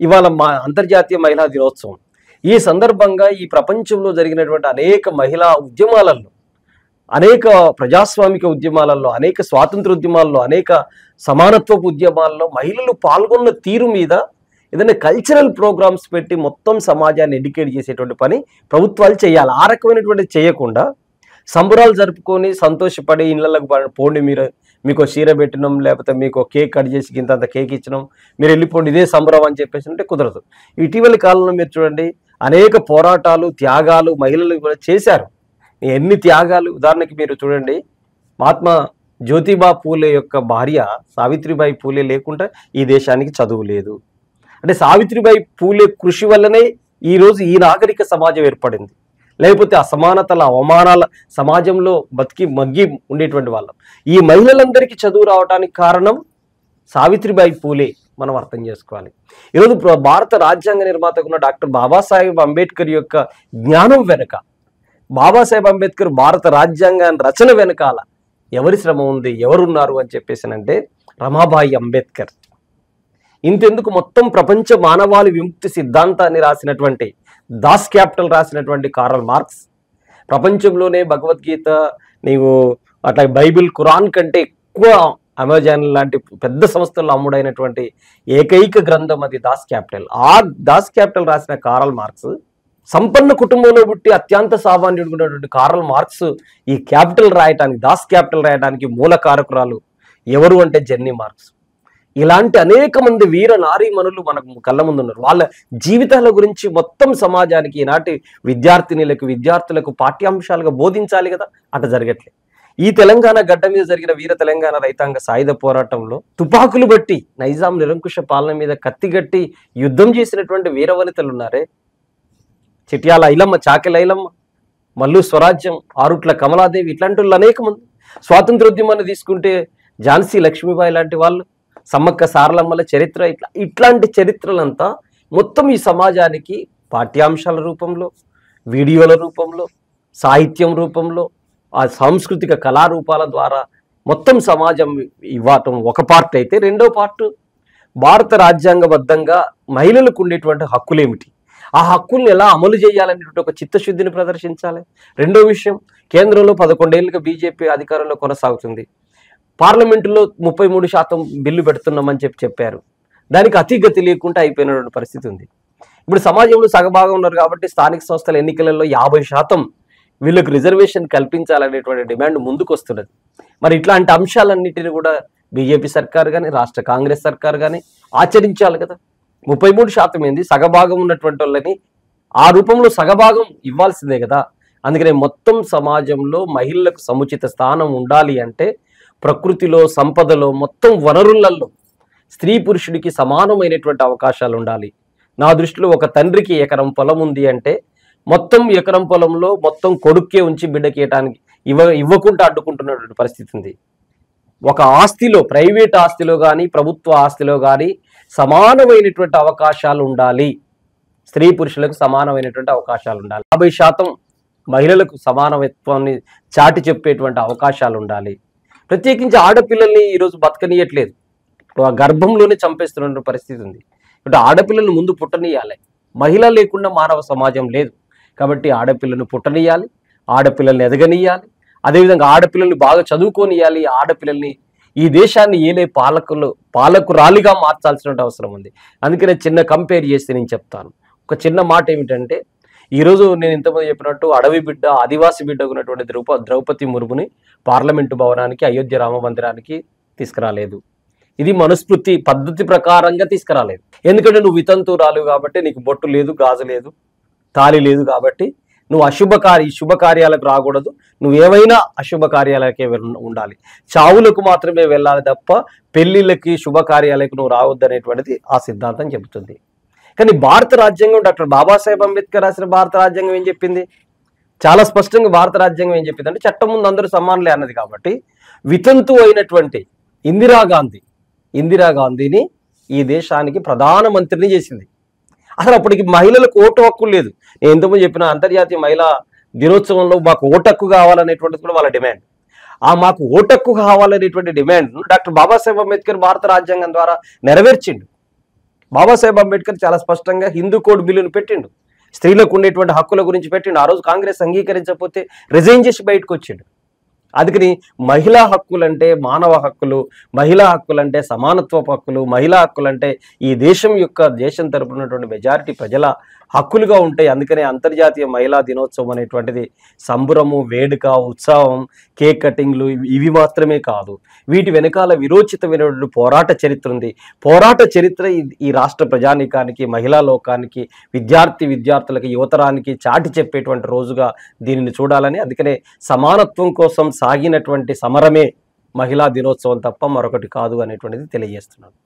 ఇవాళ మా అంతర్జాతీయ మహిళా దినోత్సవం. ఈ సందర్భంగా ఈ ప్రపంచంలో జరిగినటువంటి అనేక మహిళా ఉద్యమాలలో, అనేక ప్రజాస్వామిక ఉద్యమాలలో, అనేక స్వాతంత్ర ఉద్యమాల్లో, అనేక సమానత్వపు ఉద్యమాల్లో మహిళలు పాల్గొన్న తీరు మీద ఏదైనా కల్చరల్ ప్రోగ్రామ్స్ పెట్టి మొత్తం సమాజాన్ని ఎడ్యుకేట్ చేసేటువంటి పని ప్రభుత్వాలు చేయాలి. ఆ రకమైనటువంటి చేయకుండా సంబరాలు జరుపుకొని సంతోషపడి ఇళ్ళకు పోండి, మీకు చీర పెట్టినాం, లేకపోతే మీకు కేక్ కట్ చేసి ఇంతంత కేక్ ఇచ్చినాం, మీరు వెళ్ళిపోండి, ఇదే సంబరం అని చెప్పేసి అంటే కుదరదు. ఇటీవలి కాలంలో మీరు చూడండి, అనేక పోరాటాలు, త్యాగాలు మహిళలు కూడా చేశారు. ఎన్ని త్యాగాలు! ఉదాహరణకి మీరు చూడండి, మహాత్మా జ్యోతిబా పూలే యొక్క భార్య సావిత్రిబాయి పూలే లేకుండా ఈ దేశానికి చదువు లేదు. అంటే సావిత్రిబాయి పూలే కృషి వల్లనే ఈరోజు ఈ నాగరిక సమాజం ఏర్పడింది. లేకపోతే అసమానతల, అవమానాల సమాజంలో బతికి మగ్గి ఉండేటువంటి వాళ్ళం. ఈ మహిళలందరికీ చదువు రావడానికి కారణం సావిత్రిబాయి పూలే. మనం అర్థం చేసుకోవాలి. ఈరోజు భారత రాజ్యాంగ నిర్మాతగా ఉన్న డాక్టర్ బాబాసాహెబ్ అంబేద్కర్ యొక్క జ్ఞానం వెనుక, బాబాసాహెబ్ అంబేద్కర్ భారత రాజ్యాంగాన్ని రచన వెనకాల ఎవరి శ్రమ ఉంది, ఎవరున్నారు అని చెప్పేసినంటే రమాబాయి అంబేద్కర్. ఇంతెందుకు, మొత్తం ప్రపంచ మానవాళి విముక్తి సిద్ధాంతాన్ని రాసినటువంటి, దాస్ క్యాపిటల్ రాసినటువంటి కార్ల్ మార్క్స్, ప్రపంచంలోనే భగవద్గీత, నీవు అట్లా బైబిల్, ఖురాన్ కంటే ఎక్కువ అమెజాన్ లాంటి పెద్ద సంస్థల్లో అమ్ముడైనటువంటి ఏకైక గ్రంథం అది దాస్ క్యాపిటల్. ఆ దాస్ క్యాపిటల్ రాసిన కార్ల్ మార్క్స్, సంపన్న కుటుంబంలో పుట్టి అత్యంత సామాన్యుడుకున్నటువంటి కార్ల్ మార్క్స్ ఈ క్యాపిటల్ రాయటానికి, దాస్ క్యాపిటల్ రాయడానికి మూల కారకురాలు ఎవరు అంటే జెన్నీ మార్క్స్. ఇలాంటి అనేక మంది వీర నారీమణులు మనకు కళ్ళ ముందు ఉన్నారు. వాళ్ళ జీవితాల గురించి మొత్తం సమాజానికి, ఈనాటి విద్యార్థులకు పాఠ్యాంశాలుగా బోధించాలి కదా, అట్లా జరగట్లేదు. ఈ తెలంగాణ గడ్డ మీద జరిగిన వీర తెలంగాణ రైతాంగ సాయుధ పోరాటంలో తుపాకులు బట్టి నైజాం నిరంకుశ పాలన మీద కత్తిగట్టి యుద్ధం చేసినటువంటి వీరవనితలు ఉన్నారే, చిట్యాల ఐలమ్మ, చాకెల ఐలమ్మ, మల్లు స్వరాజ్యం, ఆరుట్ల కమలాదేవి, ఇట్లాంటి వాళ్ళు అనేక మంది. స్వాతంత్రోద్యమాన్ని తీసుకుంటే ఝాన్సీ లక్ష్మీబాయి లాంటి వాళ్ళు, సమ్మక్క సారలమ్మల చరిత్ర, ఇట్లాంటి చరిత్రలంతా మొత్తం ఈ సమాజానికి పాఠ్యాంశాల రూపంలో, వీడియోల రూపంలో, సాహిత్యం రూపంలో, ఆ సాంస్కృతిక కళారూపాల ద్వారా మొత్తం సమాజం ఇవ్వటం ఒక పార్ట్ అయితే, రెండో పార్ట్ భారత రాజ్యాంగబద్ధంగా మహిళలకు ఉండేటువంటి హక్కులేమిటి, ఆ హక్కుల్ని ఎలా అమలు చేయాలనేటువంటి ఒక చిత్తశుద్ధిని ప్రదర్శించాలి. రెండో విషయం, కేంద్రంలో 11 ఏళ్ళుగా బీజేపీ అధికారంలో కొనసాగుతుంది. పార్లమెంటులో 33% బిల్లు పెడుతున్నామని చెప్పారు. దానికి అతిగతి లేకుండా అయిపోయినటువంటి పరిస్థితి ఉంది. ఇప్పుడు సమాజంలో సగభాగం ఉన్నారు కాబట్టి స్థానిక సంస్థల ఎన్నికలలో 50% వీళ్ళకు రిజర్వేషన్ కల్పించాలనేటువంటి డిమాండ్ ముందుకు వస్తున్నది. మరి ఇట్లాంటి అంశాలన్నిటిని కూడా బీజేపీ సర్కార్ కానీ, రాష్ట్ర కాంగ్రెస్ సర్కార్ కానీ ఆచరించాలి కదా. 33% ఏంది, సగభాగం ఉన్నటువంటి వాళ్ళని ఆ రూపంలో సగభాగం ఇవ్వాల్సిందే కదా. అందుకనే మొత్తం సమాజంలో మహిళలకు సముచిత స్థానం ఉండాలి అంటే ప్రకృతిలో, సంపదలో, మొత్తం వనరులలో స్త్రీ పురుషుడికి సమానమైనటువంటి అవకాశాలు ఉండాలి. నా దృష్టిలో ఒక తండ్రికి ఎకరం పొలం ఉంది అంటే మొత్తం ఎకరం పొలంలో మొత్తం కొడుక్కే ఉంచి బిడ్డకేయటానికి ఇవ్వకుండా అడ్డుకుంటున్నటువంటి పరిస్థితి ఉంది. ఒక ఆస్తిలో, ప్రైవేట్ ఆస్తిలో కానీ, ప్రభుత్వ ఆస్తిలో కానీ సమానమైనటువంటి అవకాశాలు ఉండాలి. స్త్రీ పురుషులకు సమానమైనటువంటి అవకాశాలు ఉండాలి. 50% మహిళలకు సమానత్వాన్ని చాటి చెప్పేటువంటి అవకాశాలు ఉండాలి. ప్రత్యేకించి ఆడపిల్లల్ని ఈరోజు బతకనీయట్లేదు, గర్భంలోనే చంపేస్తున్న పరిస్థితి ఉంది. అంటే ఆడపిల్లలను ముందు పుట్టనీయాలి. మహిళ లేకుండా మానవ సమాజం లేదు. కాబట్టి ఆడపిల్లను పుట్టనీయాలి, ఆడపిల్లల్ని ఎదగనీయాలి, అదేవిధంగా ఆడపిల్లల్ని బాగా చదువుకోనియాలి. ఆడపిల్లల్ని ఈ దేశాన్ని ఏలే పాలకురాలిగా మార్చాల్సిన అవసరం ఉంది. అందుకనే చిన్న కంపేర్ చేస్తే నేను చెప్తాను. ఒక చిన్న మాట ఏమిటంటే, ఈరోజు నేను ఇంతమంది చెప్పినట్టు అడవి బిడ్డ, ఆదివాసి బిడ్డ ఉన్నటువంటి ద్రౌపది ముర్ముని పార్లమెంటు భవనానికి, అయోధ్య రామ మందిరానికి తీసుకురాలేదు. ఇది మనుస్మృతి పద్ధతి ప్రకారంగా తీసుకురాలేదు. ఎందుకంటే నువ్వు వితంతురాలు కాబట్టి, నీకు బొట్టు లేదు, గాజు లేదు, తాళి లేదు కాబట్టి నువ్వు శుభకార్యాలకు రాకూడదు. నువ్వేమైనా అశుభ కార్యాలకే ఉండాలి. చావులకు మాత్రమే వెళ్ళాలి తప్ప పెళ్లిళ్ళకి, శుభకార్యాలకు నువ్వు రావద్దనేటువంటిది ఆ సిద్ధాంతం చెబుతుంది. కానీ భారత రాజ్యాంగం, డాక్టర్ బాబాసాహెబ్ అంబేద్కర్ రాసిన భారత రాజ్యాంగం ఏం చెప్పింది? చాలా స్పష్టంగా భారత రాజ్యాంగం ఏం చెప్పింది అంటే, చట్టం ముందు అందరూ సమానులే అన్నది. కాబట్టి వితంతు అయినటువంటి ఇందిరాగాంధీని ఈ దేశానికి ప్రధానమంత్రిని చేసింది. అసలు అప్పటికి మహిళలకు ఓటు హక్కు లేదు. నేను ఎంతమంది చెప్పిన అంతర్జాతీయ మహిళా దినోత్సవంలో మాకు ఓటు హక్కు కావాలనేటువంటిది కూడా వాళ్ళ డిమాండ్. ఆ మాకు ఓటు హక్కు కావాలనేటువంటి డిమాండ్ డాక్టర్ బాబాసాహెబ్ అంబేద్కర్ భారత రాజ్యాంగం ద్వారా నెరవేర్చిండు. బాబాసాహెబ్ అంబేద్కర్ చాలా స్పష్టంగా హిందూ కోడ్ బిల్లును పెట్టిండు, స్త్రీలకు ఉండేటువంటి హక్కుల గురించి పెట్టిండు. ఆ రోజు కాంగ్రెస్ అంగీకరించకపోతే రిజైన్ చేసి బయటకు వచ్చిండు. అందుకని మహిళా హక్కులంటే మానవ హక్కులు, మహిళా హక్కులంటే సమానత్వపు హక్కులు, మహిళా హక్కులంటే ఈ దేశం తరపున ఉన్నటువంటి మెజారిటీ ప్రజల హక్కులుగా ఉంటాయి. అందుకనే అంతర్జాతీయ మహిళా దినోత్సవం అనేటువంటిది సంబురము, వేడుక, ఉత్సవం, కేక్ కటింగ్లు ఇవి మాత్రమే కాదు. వీటి వెనకాల విరోచితమైనటువంటి పోరాట చరిత్ర ఉంది. పోరాట చరిత్ర ఈ రాష్ట్ర ప్రజానీకానికి, మహిళా లోకానికి, విద్యార్థులకు, యువతరానికి చాటి చెప్పేటువంటి రోజుగా దీనిని చూడాలని, అందుకనే సమానత్వం కోసం సాగినటువంటి సమరమే మహిళా దినోత్సవం తప్ప మరొకటి కాదు అనేటువంటిది తెలియజేస్తున్నాను.